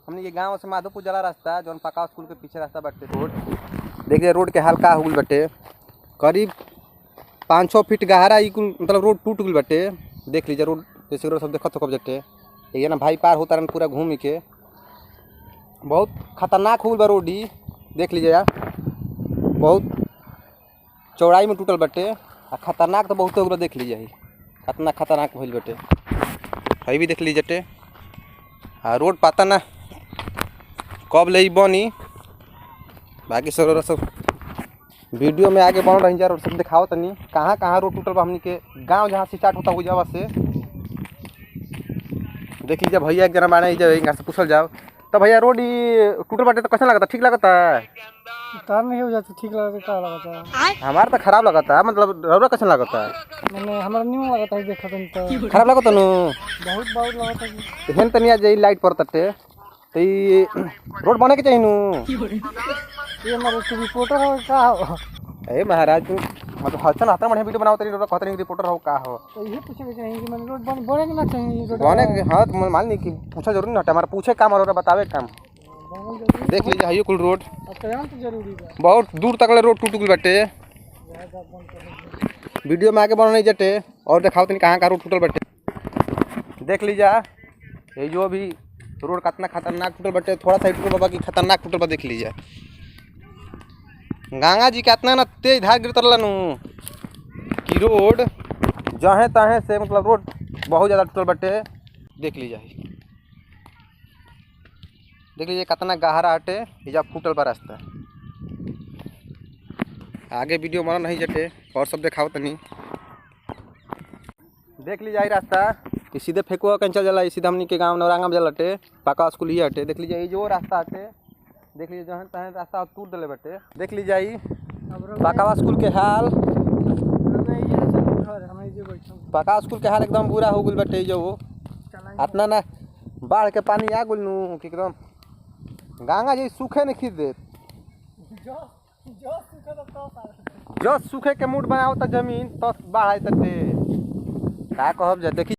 हमने ये गांव से माधोपुर जला रास्ता जौन पका स्कूल के पीछे रास्ता बाटे रोड। देखिए रोड के हाल का हो गइल बाटे, करीब 500 फीट गहरा ई कुल मतलब रोड टूट गइल बाटे। देख लीजिए रोड जैसे रोड सब देखत हो कब जटे ये ना भाई पार होता रहन पूरा घूम के, बहुत खतरनाक हो गइल बा रोड। ई देख लीजिए यार, बहुत चौड़ाई में टूटल बाटे आ खतरनाक तो बहुत हो गइल। देख लीजिए ही कितना खतरनाक भइल बाटे, है भी देख लीजिए जटे। हाँ रोड पता ना कब ले बनी, बाकी सब वीडियो में आगे बन रही रोड सब दिखाओ तनी कहाँ कहाँ रोड टूटल बा। हमनी के गांव जहाँ से स्टार्ट होता हो जावा से देख लीजिए भैया एक जना बाने यहाँ से पूछल जाओ तो भैया रोड टूटल बाटे तो कैसा लगता? ठीक लगता है? तार नहीं हो जाता ठीक लगता है। हमारा तो खराब लगता है, मतलब रौरा कैसा लगता है? मैंने हमारा नहीं लगता है देखा तो खराब लगता नु बहुत बहुत लगता है। हेन तनिया जे लाइट पर तटे तो ई रोड बने के चाहिए नु। ये हमारे रिपोर्टर हो का हो? ए महाराज तू मतलब हसन आता बढ़िया वीडियो बनाओ तरी रोड कहते नहीं रिपोर्टर हो का हो? तो ये पूछे के चाहिए कि मैंने रोड बने के ना चाहिए रोड बने के हाँ तो मान ली कि पूछा जरूरी ना हटे, हमारा पूछे काम और बतावे काम। देख लीजिए हाइयो कुल रोड तो जरूरी है, बहुत दूर तक ले रोड टूट गई बाटे। वीडियो में आगे बढ़ नहीं जटे और दिखाओ तनी कहाँ कहाँ रोड टूटल बाटे। देख लीजिए ये जो भी रोड कितना खतरनाक टूटल बाटे, थोड़ा सा टूटल बाबा की खतरनाक टूटल बा। देख लीजिए गंगा जी कितना ना तेज धार गिरत नु कि रोड जहे तहे से मतलब रोड बहुत ज़्यादा टूटल बाटे। देख लीजिए कितना गहरा हटे जब फूटल बा रास्ता। आगे वीडियो बना नहीं जटे और सब दिखाओ तनी। देख लीजिए आई रास्ता कि सीधे फेंकुआ कंचल जला, सीधा हमनी के गाँव नौरंगा में जलटे पका स्कूल ये हटे। देख लीजिए ये जो रास्ता हटे, देख लीजिए जहाँ तहाँ रास्ता टूट दिले बटे। देख लीजिए आई पका स्कूल के हाल, पका स्कूल के हाल एकदम बुरा हो गई बटे। जो इतना ना बाढ़ के पानी आ गल नु कि एकदम गंगा जी सूखे नहीं खींच दे। जो सूखे के मूड बनाओ तो जमीन तो बाढ़ आते का कहब जा। देखी